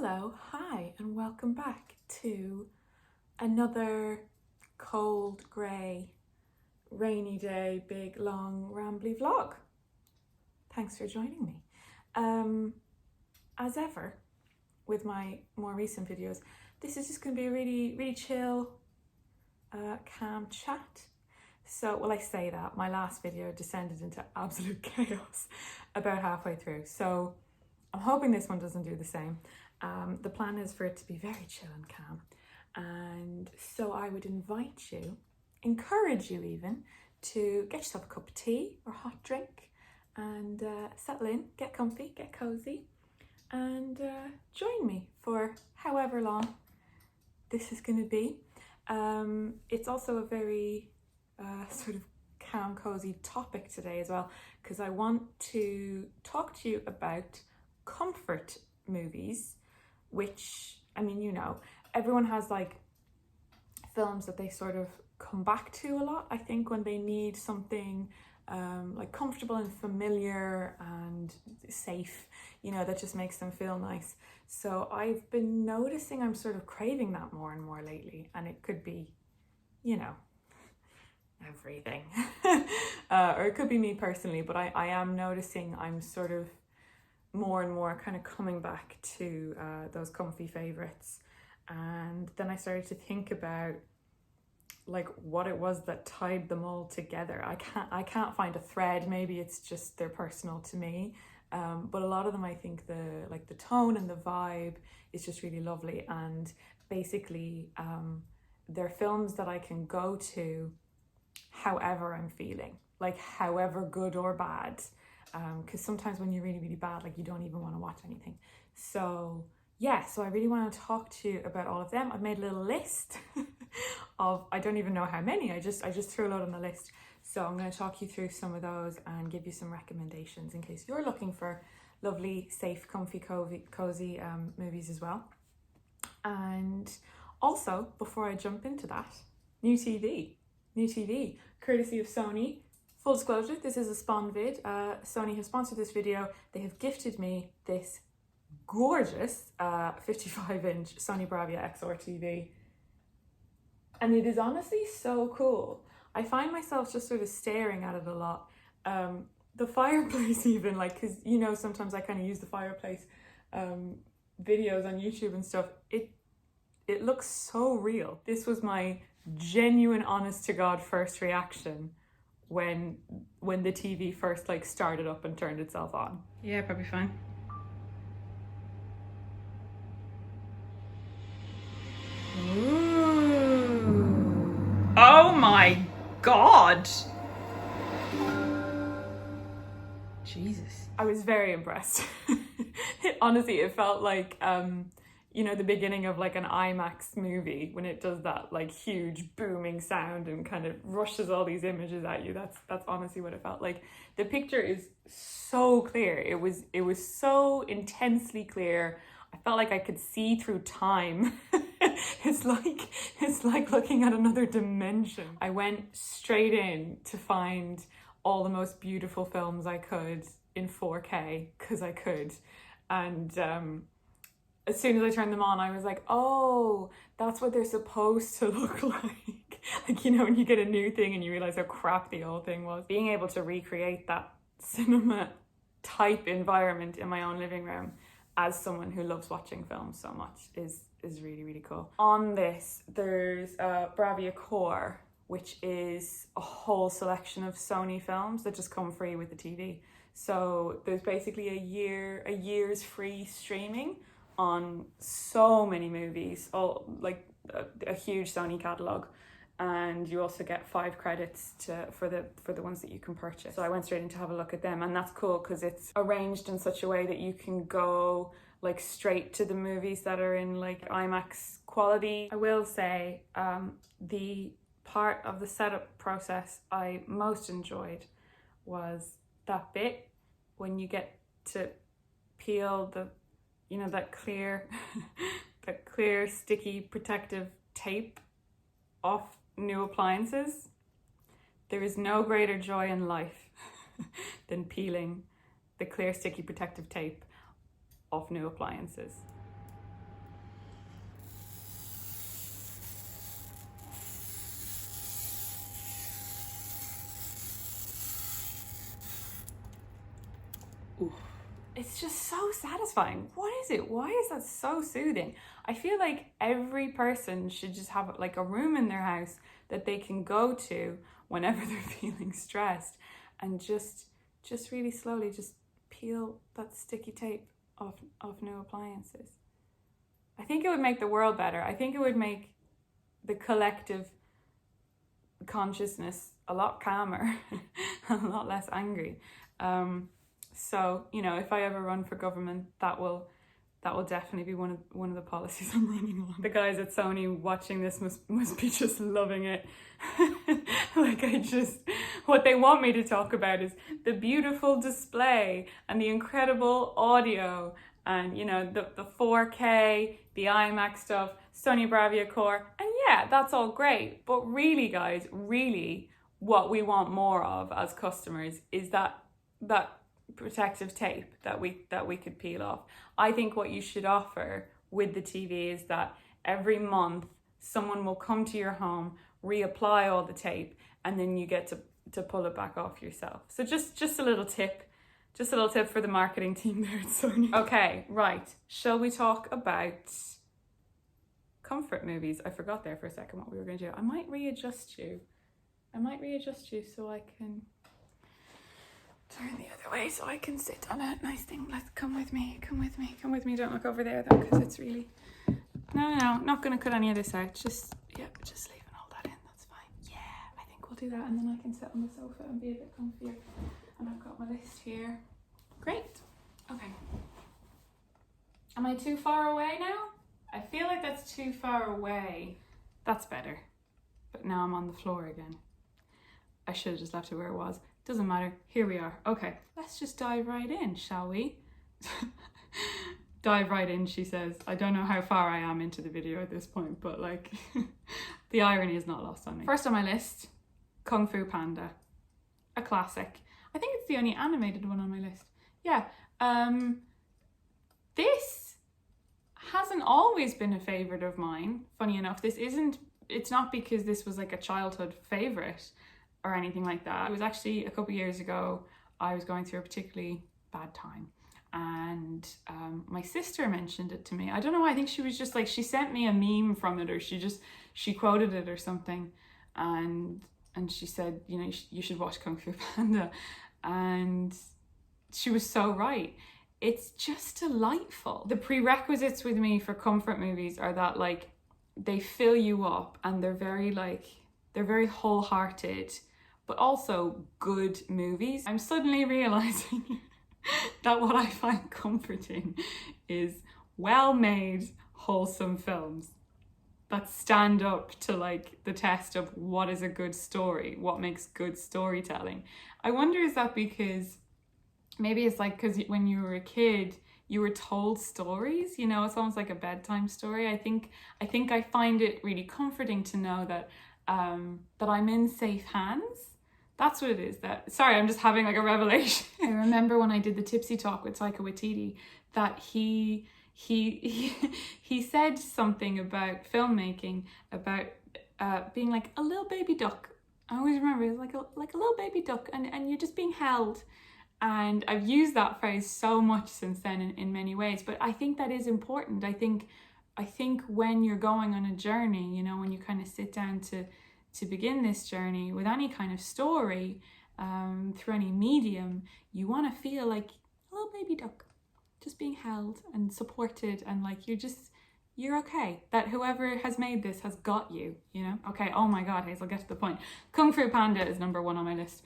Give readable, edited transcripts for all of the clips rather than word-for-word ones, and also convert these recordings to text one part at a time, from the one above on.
Hello, hi, and welcome back to another cold, grey, rainy day, big, long, rambly vlog. Thanks for joining me. As ever, with my more recent videos, this is just going to be a really chill, calm chat. So, well, I say that, my last video descended into absolute chaos about halfway through. So I'm hoping this one doesn't do the same. The plan is for it to be very chill and calm. And so I would invite you, encourage you even, to get yourself a cup of tea or hot drink and settle in, get comfy, get cozy, and join me for however long this is going to be. It's also a very sort of calm, cozy topic today as well, because I want to talk to you about comfort movies, which, I mean, you know, everyone has like films that they sort of come back to a lot, I think, when they need something like comfortable and familiar and safe, you know, that just makes them feel nice. So I've been noticing I'm sort of craving that more and more lately, and it could be, you know, everything or it could be me personally, but I am noticing I'm sort of more and more kind of coming back to those comfy favorites. And then I started to think about like what it was that tied them all together. I can't find a thread. Maybe it's just they're personal to me, but a lot of them, I think the tone and the vibe is just really lovely. And basically they're films that I can go to however I'm feeling, like however good or bad, because sometimes when you're really bad, like you don't even want to watch anything. So yeah, so I really want to talk to you about all of them. I've made a little list of, I don't even know how many, I just threw a lot on the list. So I'm going to talk you through some of those and give you some recommendations in case you're looking for lovely, safe, comfy, cozy movies as well. And also, before I jump into that, new TV, courtesy of Sony. Full disclosure, this is a spawn vid. Sony has sponsored this video. They have gifted me this gorgeous 55-inch Sony Bravia XR TV. And it is honestly so cool. I find myself just sort of staring at it a lot. The fireplace even, like, because, you know, sometimes I kind of use the fireplace videos on YouTube and stuff. It looks so real. This was my genuine, honest to God first reaction when the TV first like started up and turned itself on. Yeah, probably fine. Ooh. Oh my God. Jesus. I was very impressed. Honestly, it felt like you know, the beginning of like an IMAX movie when it does that like huge booming sound and kind of rushes all these images at you. That's honestly what it felt like. The picture is so clear. It was so intensely clear. I felt like I could see through time. It's like looking at another dimension. I went straight in to find all the most beautiful films I could in 4K because I could. And as soon as I turned them on, I was like, oh, that's what they're supposed to look like. Like, you know, when you get a new thing and you realize how crap the old thing was. Being able to recreate that cinema type environment in my own living room as someone who loves watching films so much is really cool. On this, there's Bravia Core, which is a whole selection of Sony films that just come free with the TV. So there's basically a year's free streaming on so many movies, all like a huge Sony catalogue, and you also get 5 credits for the ones that you can purchase. So I went straight in to have a look at them, and that's cool because it's arranged in such a way that you can go like straight to the movies that are in like IMAX quality. I will say the part of the setup process I most enjoyed was that bit when you get to peel the, you know, that clear sticky protective tape off new appliances. There is no greater joy in life than peeling the clear sticky protective tape off new appliances. it's just so satisfying. What is it? Why is that so soothing? I feel like every person should just have like a room in their house that they can go to whenever they're feeling stressed, and just really slowly just peel that sticky tape off new appliances. I think it would make the world better. I think it would make the collective consciousness a lot calmer, a lot less angry. So, you know, if I ever run for government, that will definitely be one of the policies I'm running on. The guys at Sony watching this must be just loving it. Like, what they want me to talk about is the beautiful display and the incredible audio and, you know, the 4K, the IMAX stuff, Sony Bravia Core, and yeah, that's all great. But really, guys, really, what we want more of as customers is that protective tape that we could peel off. I think what you should offer with the TV is that every month someone will come to your home, reapply all the tape, and then you get to pull it back off yourself. So just a little tip. Just a little tip for the marketing team there at Sony. Okay, right. Shall we talk about comfort movies? I forgot there for a second what we were going to do. I might readjust you so I can turn the other way so I can sit on a nice thing. Let's come with me. Don't look over there though, because it's really... No, not going to cut any of this out. Just leaving all that in. That's fine. Yeah, I think we'll do that, and then I can sit on the sofa and be a bit comfier. And I've got my list here. Great. Okay. Am I too far away now? I feel like that's too far away. That's better. But now I'm on the floor again. I should have just left it where it was. Doesn't matter. Here we are. Okay. Let's just dive right in, shall we? Dive right in, she says. I don't know how far I am into the video at this point, but like, the irony is not lost on me. First on my list, Kung Fu Panda. A classic. I think it's the only animated one on my list. Yeah. This hasn't always been a favourite of mine. Funny enough, it's not because this was like a childhood favourite or anything like that. It was actually a couple of years ago, I was going through a particularly bad time. And my sister mentioned it to me. I don't know why, I think she was just like, she sent me a meme from it, or she quoted it or something. And she said, you know, you should watch Kung Fu Panda. And she was so right. It's just delightful. The prerequisites with me for comfort movies are that like they fill you up, and they're very wholehearted, but also good movies. I'm suddenly realizing that what I find comforting is well-made, wholesome films that stand up to like the test of what is a good story, what makes good storytelling. I wonder, is that because maybe it's like because when you were a kid you were told stories, you know, it's almost like a bedtime story. I think I find it really comforting to know that that I'm in safe hands. That's what it is. Sorry, I'm just having like a revelation. I remember when I did the Tipsy Talk with Taika Waititi that he said something about filmmaking, about being like a little baby duck. I always remember it was like a little baby duck, and you're just being held. And I've used that phrase so much since then in many ways. But I think that is important. I think when you're going on a journey, you know, when you kind of sit down to begin this journey with any kind of story, through any medium, you want to feel like a little baby duck, just being held and supported, and like you're okay, that whoever has made this has got you, you know? Okay, oh my God, Hazel, get to the point. Kung Fu Panda is number one on my list.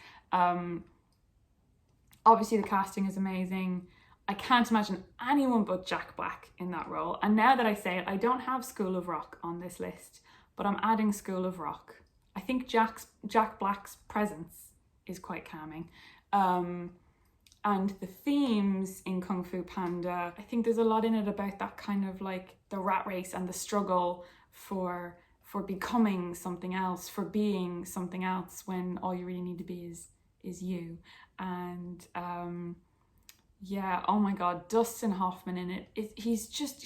Obviously the casting is amazing. I can't imagine anyone but Jack Black in that role. And now that I say it, I don't have School of Rock on this list, but I'm adding School of Rock. I think Jack Black's presence is quite calming. And the themes in Kung Fu Panda, I think there's a lot in it about that kind of like the rat race and the struggle for becoming something else, for being something else when all you really need to be is you. And yeah, oh my God, Dustin Hoffman in it. He is just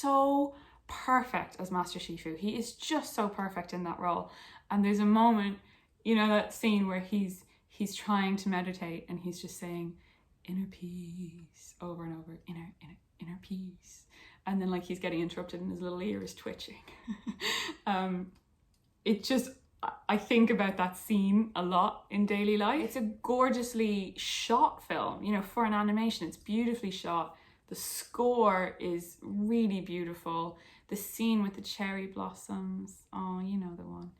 so perfect as Master Shifu. He is just so perfect in that role. And there's a moment, you know, that scene where he's trying to meditate and he's just saying, inner peace over and over, inner peace. And then like he's getting interrupted and his little ear is twitching. It just, I think about that scene a lot in daily life. It's a gorgeously shot film, you know, for an animation. It's beautifully shot. The score is really beautiful. The scene with the cherry blossoms, oh, you know the one.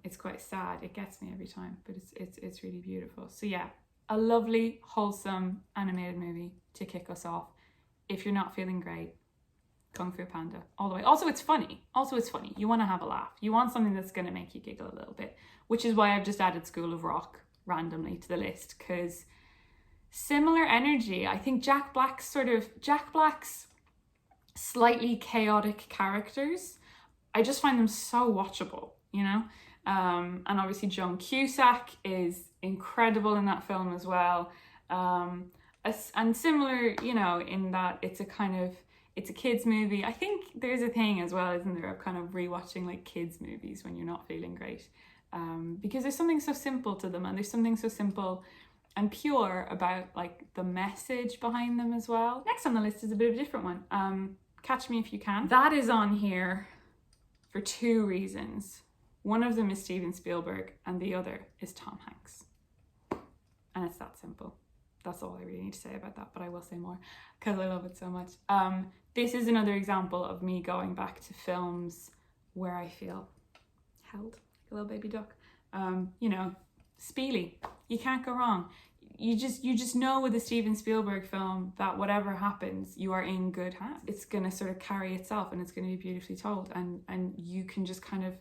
It's quite sad. It gets me every time, but it's really beautiful. So yeah, a lovely, wholesome animated movie to kick us off. If you're not feeling great, Kung Fu Panda, all the way. Also, it's funny. You want to have a laugh. You want something that's going to make you giggle a little bit, which is why I've just added School of Rock randomly to the list, because similar energy. I think Jack Black's slightly chaotic characters, I just find them so watchable, you know? And obviously Joan Cusack is incredible in that film as well. And similar, you know, in that it's a kids movie. I think there's a thing as well, isn't there, of kind of rewatching like kids movies when you're not feeling great. Because there's something so simple to them, and there's something so simple and pure about like the message behind them as well. Next on the list is a bit of a different one. Catch Me If You Can. That is on here for two reasons. One of them is Steven Spielberg and the other is Tom Hanks. And it's that simple. That's all I really need to say about that, but I will say more because I love it so much. This is another example of me going back to films where I feel held like a little baby duck. You know, Spiely, you can't go wrong. You just know with a Steven Spielberg film that whatever happens, you are in good hands. It's gonna sort of carry itself and it's gonna be beautifully told, and you can just kind of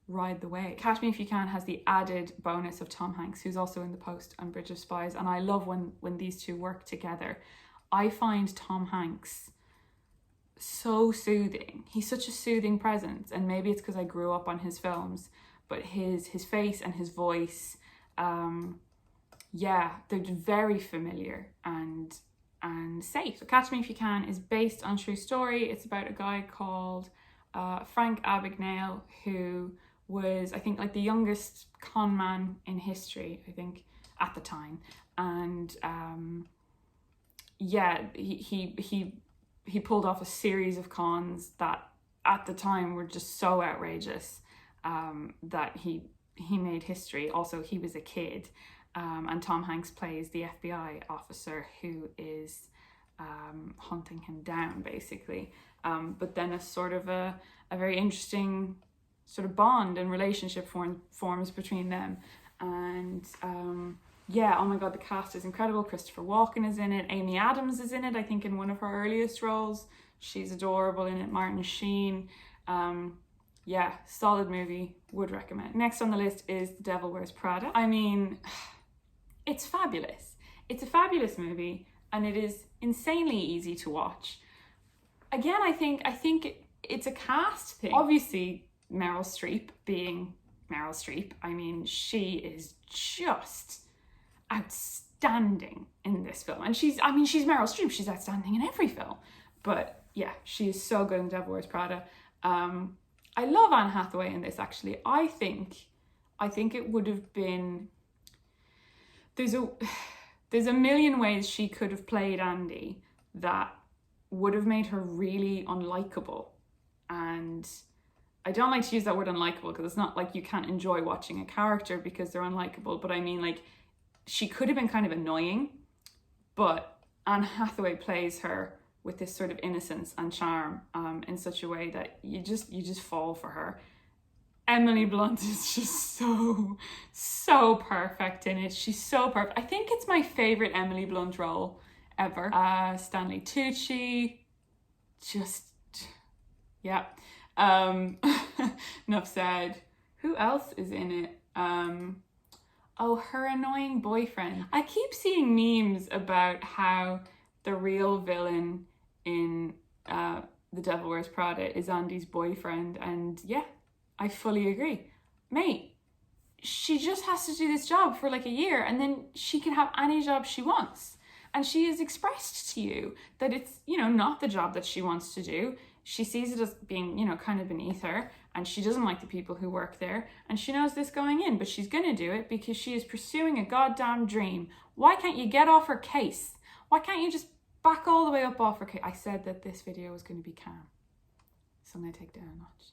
ride the wave. Catch Me If You Can has the added bonus of Tom Hanks, who's also in The Post and Bridge of Spies, and I love when these two work together. I find Tom Hanks so soothing. He's such a soothing presence, and maybe it's because I grew up on his films, but his face and his voice, yeah, they're very familiar and safe. So Catch Me If You Can is based on true story. It's about a guy called Frank Abagnale, who was, I think, like the youngest con man in history, I think, at the time. And yeah, he pulled off a series of cons that at the time were just so outrageous that he made history. Also, he was a kid. And Tom Hanks plays the FBI officer who is hunting him down, basically. But then a sort of a very interesting sort of bond and relationship forms between them. And yeah, oh my God, the cast is incredible. Christopher Walken is in it. Amy Adams is in it, I think in one of her earliest roles. She's adorable in it. Martin Sheen. Yeah, solid movie, would recommend. Next on the list is The Devil Wears Prada. I mean, it's fabulous. It's a fabulous movie, and it is insanely easy to watch. Again, I think it's a cast thing. Obviously, Meryl Streep being Meryl Streep, I mean, she is just outstanding in this film. And she's Meryl Streep, she's outstanding in every film. But yeah, she is so good in The Devil Wears Prada. I love Anne Hathaway in this, actually. I think it would have been... There's a million ways she could have played Andy that would have made her really unlikable. And I don't like to use that word unlikable because it's not like you can't enjoy watching a character because they're unlikable, but I mean, like, she could have been kind of annoying, but Anne Hathaway plays her with this sort of innocence and charm in such a way that you just fall for her. Emily Blunt is just so perfect in it. She's so perfect. I think it's my favorite Emily Blunt role ever. Stanley Tucci, just, yeah. Enough said. Who else is in it? Oh, her annoying boyfriend. I keep seeing memes about how the real villain in The Devil Wears Prada is Andy's boyfriend, and yeah, I fully agree. Mate, she just has to do this job for like a year and then she can have any job she wants. And she has expressed to you that it's, you know, not the job that she wants to do. She sees it as being, you know, kind of beneath her, and she doesn't like the people who work there, and she knows this going in, but she's going to do it because she is pursuing a goddamn dream. Why can't you get off her case? Why can't you just back all the way up off her case? I said that this video was going to be calm, so I'm going to take it down a notch.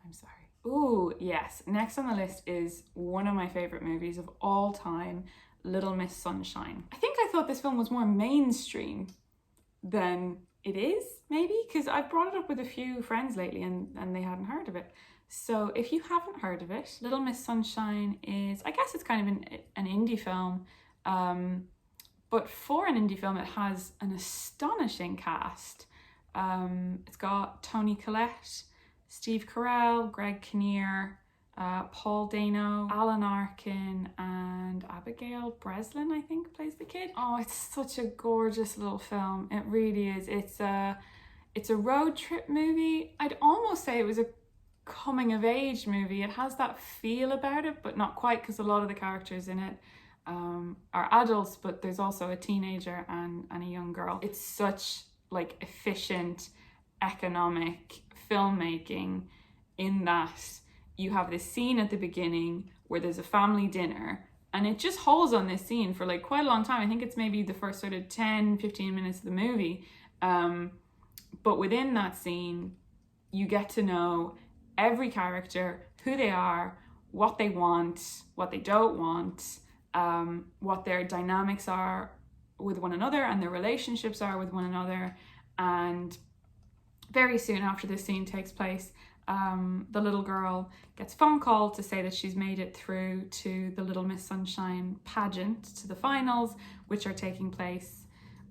I'm sorry. Ooh, yes. Next on the list is one of my favourite movies of all time, Little Miss Sunshine. I think I thought this film was more mainstream than it is, maybe, because I've brought it up with a few friends lately and they hadn't heard of it. So if you haven't heard of it, Little Miss Sunshine is, I guess it's kind of an indie film, but for an indie film, it has an astonishing cast. It's got Toni Collette, Steve Carell, Greg Kinnear, Paul Dano, Alan Arkin, and Abigail Breslin, I think, plays the kid. Oh, it's such a gorgeous little film. It really is. It's a road trip movie. I'd almost say it was a coming of age movie. It has that feel about it, but not quite, because a lot of the characters in it are adults, but there's also a teenager and a young girl. It's such like efficient, economic filmmaking in that you have this scene at the beginning where there's a family dinner, and it just holds on this scene for like quite a long time. I think it's maybe the first sort of 10-15 minutes of the movie, but within that scene you get to know every character, who they are, what they want, what they don't want, what their dynamics are with one another and their relationships are with one another. And very soon after this scene takes place, the little girl gets a phone call to say that she's made it through to the Little Miss Sunshine pageant, to the finals, which are taking place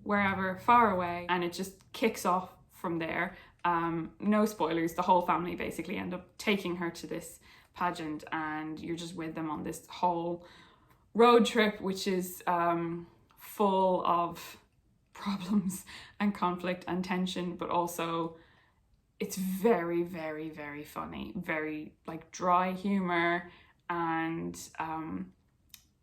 wherever, far away, and it just kicks off from there. No spoilers, the whole family basically end up taking her to this pageant, and you're just with them on this whole road trip, which is full of problems and conflict and tension, but also it's very, very, very funny, very like dry humor, and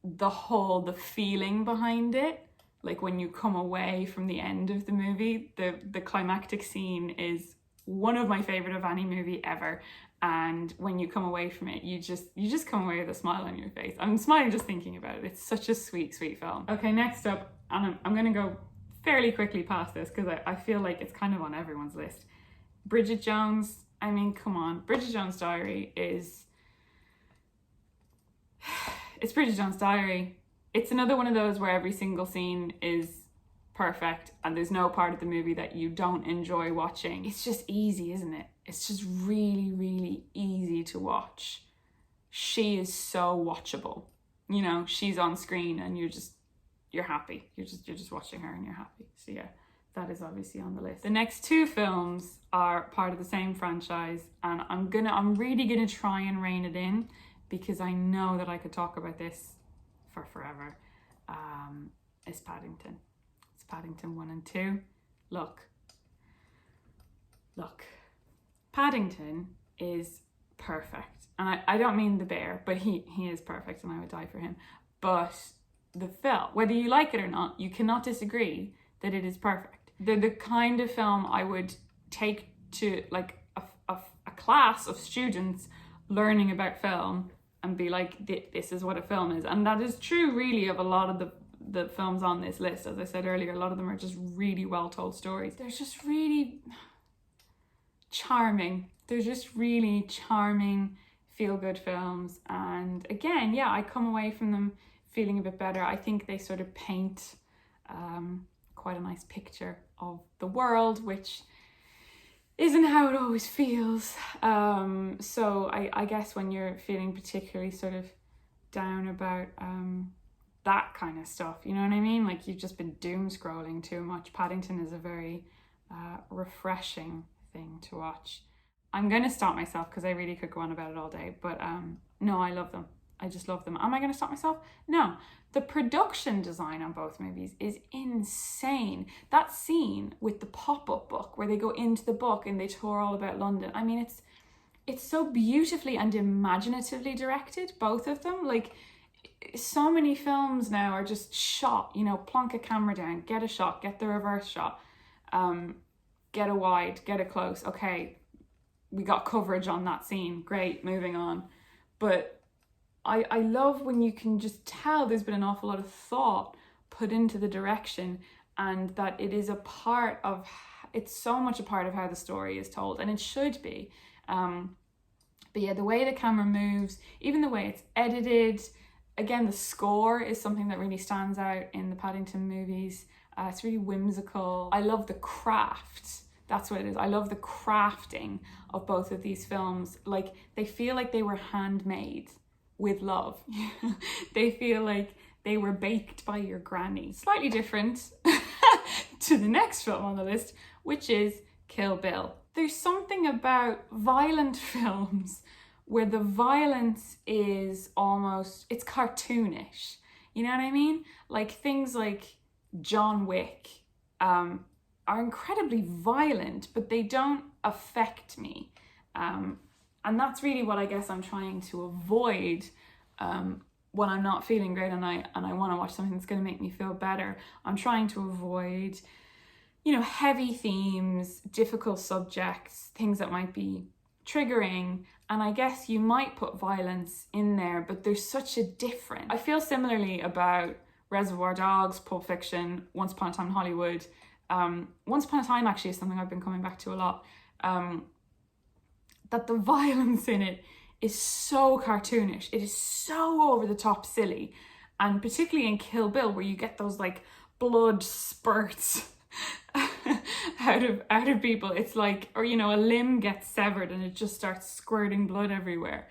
the feeling behind it, like when you come away from the end of the movie, the climactic scene is one of my favorite of any movie ever. And when you come away from it, you just come away with a smile on your face. I'm smiling just thinking about it. It's such a sweet, sweet film. Okay, next up, and I'm going to go fairly quickly past this because I feel like it's kind of on everyone's list. Bridget Jones. I mean, come on. Bridget Jones' Diary is... It's Bridget Jones' Diary. It's another one of those where every single scene is perfect and there's no part of the movie that you don't enjoy watching. It's just easy, isn't it? It's just really, really easy to watch. She is so watchable. You know, she's on screen and you're happy. You're just watching her and you're happy. So yeah, that is obviously on the list. The next two films are part of the same franchise, and I'm really gonna try and rein it in because I know that I could talk about this for forever. It's Paddington. It's Paddington 1 and 2. Look. Paddington is perfect. And I don't mean the bear, but he is perfect and I would die for him. But the film, whether you like it or not, you cannot disagree that it is perfect. They're the kind of film I would take to like a class of students learning about film and be like, this is what a film is. And that is true really of a lot of the films on this list. As I said earlier, a lot of them are just really well told stories. They're just really charming. They're just really charming, feel-good films. And again, yeah, I come away from them feeling a bit better. I think they sort of paint quite a nice picture of the world, which isn't how it always feels. So I guess when you're feeling particularly sort of down about that kind of stuff, you know what I mean? Like you've just been doom scrolling too much. Paddington is a very refreshing thing to watch. I'm going to stop myself because I really could go on about it all day, but no, I love them. I just love them. Am I going to stop myself? No. The production design on both movies is insane. That scene with the pop-up book where they go into the book and they tour all about London. I mean, it's so beautifully and imaginatively directed, both of them. Like, so many films now are just shot, you know, plonk a camera down, get a shot, get the reverse shot, get a wide, get a close. Okay, we got coverage on that scene. Great, moving on. But I love when you can just tell there's been an awful lot of thought put into the direction and that it is it's so much a part of how the story is told, and it should be. But yeah, the way the camera moves, even the way it's edited, again, the score is something that really stands out in the Paddington movies. It's really whimsical. I love the craft. That's what it is. I love the crafting of both of these films. Like, they feel like they were handmade with love. They feel like they were baked by your granny. Slightly different to the next film on the list, which is Kill Bill. There's something about violent films where the violence is almost, it's cartoonish. You know what I mean? Like things like John Wick are incredibly violent, but they don't affect me. And that's really what I guess I'm trying to avoid when I'm not feeling great and I want to watch something that's going to make me feel better. I'm trying to avoid, you know, heavy themes, difficult subjects, things that might be triggering. And I guess you might put violence in there, but there's such a difference. I feel similarly about Reservoir Dogs, Pulp Fiction, Once Upon a Time in Hollywood. Once Upon a Time actually is something I've been coming back to a lot. That the violence in it is so cartoonish. It is so over the top silly. And particularly in Kill Bill, where you get those like blood spurts out of people. It's like, or you know, a limb gets severed and it just starts squirting blood everywhere.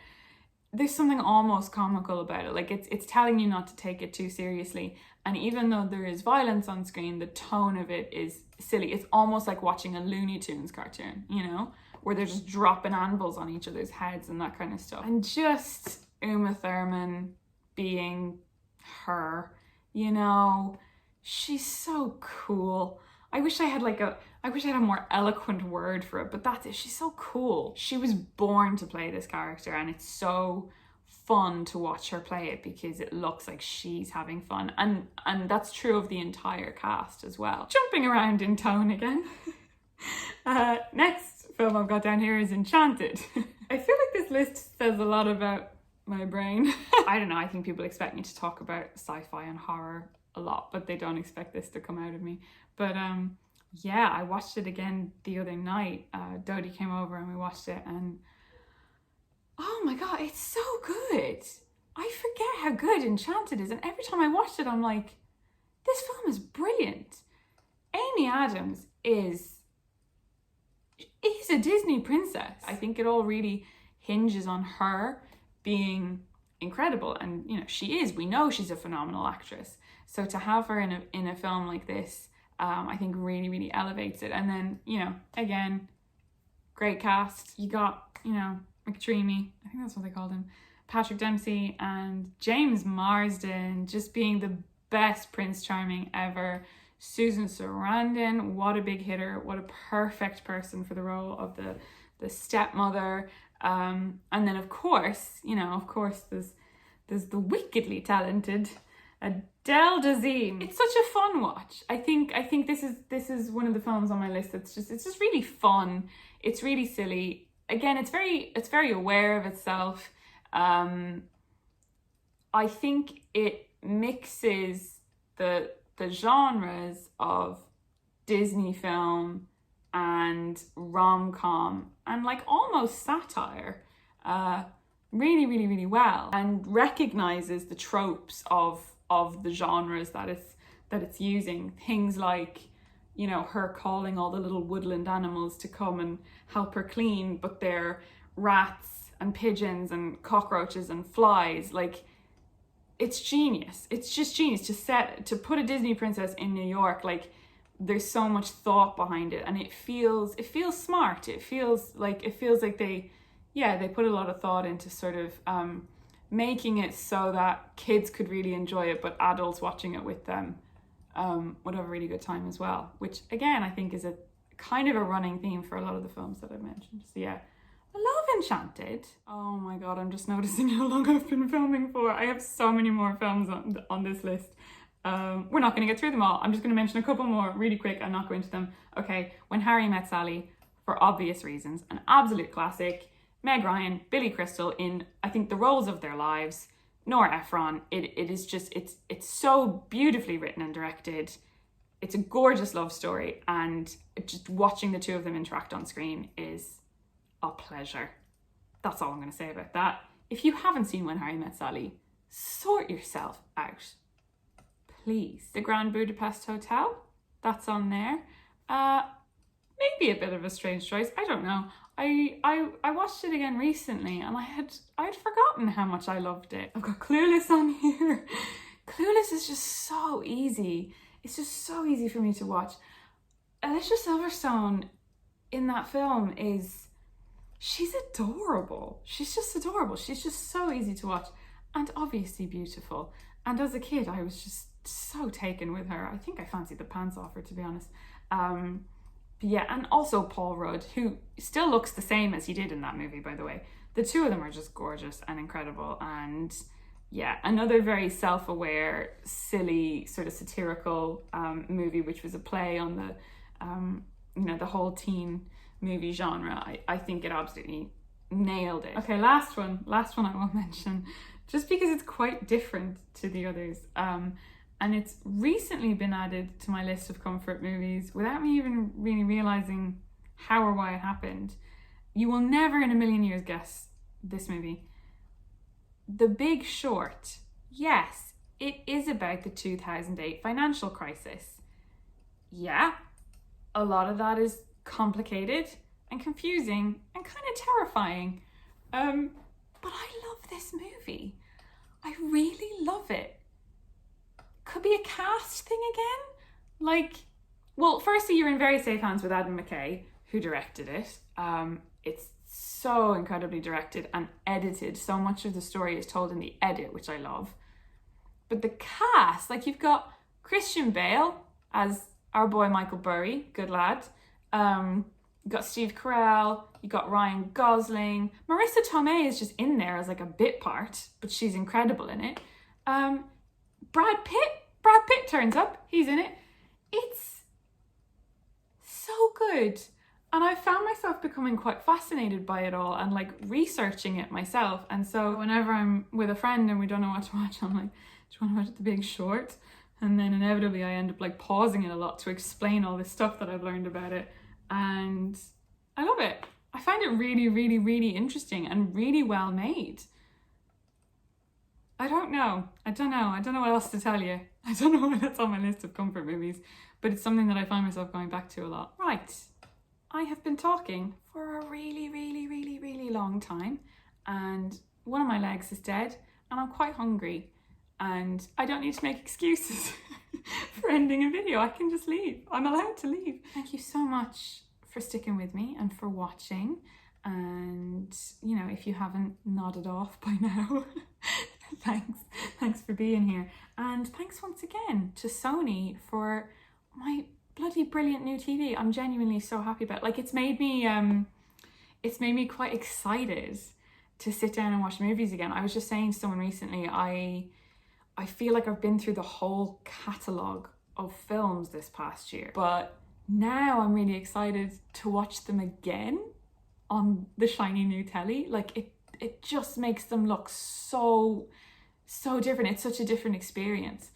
There's something almost comical about it. Like it's telling you not to take it too seriously. And even though there is violence on screen, the tone of it is silly. It's almost like watching a Looney Tunes cartoon, you know, where they're just dropping anvils on each other's heads and that kind of stuff. And just Uma Thurman being her, you know, she's so cool. I wish I had a more eloquent word for it, but that's it. She's so cool. She was born to play this character, and it's so fun to watch her play it because it looks like she's having fun. And that's true of the entire cast as well. Jumping around in tone again. Next film I've got down here is Enchanted. I feel like this list says a lot about my brain. I don't know, I think people expect me to talk about sci-fi and horror a lot, but they don't expect this to come out of me. But yeah, I watched it again the other night. Dodie came over and we watched it, and oh my god, it's so good. I forget how good Enchanted is, and every time I watched it I'm like, this film is brilliant. Amy Adams is a Disney princess. I think it all really hinges on her being incredible, and you know, she is. We know she's a phenomenal actress. So to have her in a film like this, I think really, really elevates it. And then, you know, again, great cast. You got, you know, McDreamy, I think that's what they called him, Patrick Dempsey, and James Marsden just being the best Prince Charming ever. Susan Sarandon, what a big hitter, what a perfect person for the role of the stepmother. And then of course, you know, there's the wickedly talented Adele Dazeem. It's such a fun watch. I think this is one of the films on my list it's just really fun. It's really silly. Again, it's very aware of itself. I think it mixes the genres of Disney film and rom-com and like almost satire really, really, really well, and recognizes the tropes of the genres that it's using. Things like, you know, her calling all the little woodland animals to come and help her clean, but they're rats and pigeons and cockroaches and flies. Like, it's genius. It's just genius to put a Disney princess in New York. Like, there's so much thought behind it, and it feels smart. It feels like they put a lot of thought into sort of making it so that kids could really enjoy it, but adults watching it with them would have a really good time as well, which again I think is a kind of a running theme for a lot of the films that I've mentioned. So yeah, I love Enchanted. Oh my god, I'm just noticing how long I've been filming for. I have so many more films on this list. We're not going to get through them all. I'm just going to mention a couple more really quick and not go into them. Okay, When Harry Met Sally, for obvious reasons, an absolute classic. Meg Ryan, Billy Crystal in, I think, the roles of their lives. Nora Ephron, it is just, it's so beautifully written and directed. it's a gorgeous love story, and just watching the two of them interact on screen is a pleasure. That's all I'm going to say about that. If you haven't seen When Harry Met Sally, sort yourself out, please. The Grand Budapest Hotel, that's on there. Maybe a bit of a strange choice, I don't know. I watched it again recently, and I'd forgotten how much I loved it. I've got Clueless on here. Clueless is just so easy. It's just so easy for me to watch. Alicia Silverstone in that film she's adorable. She's just adorable. She's just so easy to watch, and obviously beautiful. And as a kid, I was just so taken with her. I think I fancied the pants off her, to be honest. But yeah, and also Paul Rudd, who still looks the same as he did in that movie, by the way. The two of them are just gorgeous and incredible. And yeah, another very self-aware, silly, sort of satirical movie, which was a play on the whole teen movie genre. I think it absolutely nailed it. Okay, last one I will mention, just because it's quite different to the others. And it's recently been added to my list of comfort movies without me even really realising how or why it happened. You will never in a million years guess this movie. The Big Short. Yes, it is about the 2008 financial crisis. Yeah, a lot of that is complicated and confusing and kind of terrifying. But I love this movie. I really love it. Could be a cast thing again. Well, firstly, you're in very safe hands with Adam McKay, who directed it. It's so incredibly directed and edited. So much of the story is told in the edit, which I love. But the cast, you've got Christian Bale as our boy Michael Burry, good lad. You've got Steve Carell, you got Ryan Gosling. Marissa Tomei is just in there as a bit part, but she's incredible in it. Brad Pitt turns up, he's in it. It's so good. And I found myself becoming quite fascinated by it all and researching it myself. And so whenever I'm with a friend and we don't know what to watch, I'm like, do you want to watch The Big Short? And then inevitably I end up pausing it a lot to explain all this stuff that I've learned about it. And I love it. I find it really, really, really interesting and really well made. I don't know what else to tell you. I don't know why that's on my list of comfort movies, but it's something that I find myself going back to a lot. Right, I have been talking for a really, really, really, really long time, and one of my legs is dead, and I'm quite hungry, and I don't need to make excuses for ending a video. I can just leave. I'm allowed to leave. Thank you so much for sticking with me and for watching. And, if you haven't nodded off by now, thanks for being here. And thanks once again to Sony for my bloody brilliant new TV. I'm genuinely so happy about it. It's made me quite excited to sit down and watch movies again. I was just saying to someone recently, I feel like I've been through the whole catalogue of films this past year, but now I'm really excited to watch them again on the shiny new telly. It just makes them look so different. It's such a different experience.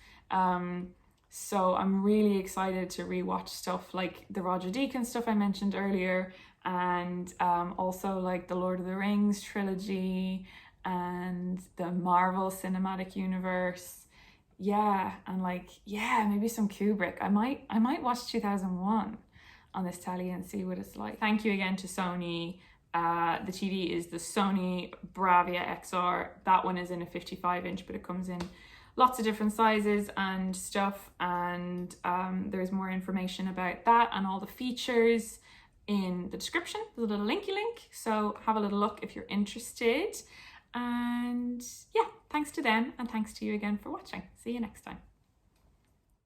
So I'm really excited to rewatch stuff like the Roger Deakins stuff I mentioned earlier, and also the Lord of the Rings trilogy and the Marvel Cinematic Universe. Yeah, and maybe some Kubrick. I might watch 2001 on this telly and see what it's like. Thank you again to Sony. The TV is the Sony Bravia XR. That one is in a 55-inch, but it comes in lots of different sizes and stuff. And there's more information about that and all the features in the description. There's a little linky link, so have a little look if you're interested. And yeah, thanks to them and thanks to you again for watching. See you next time.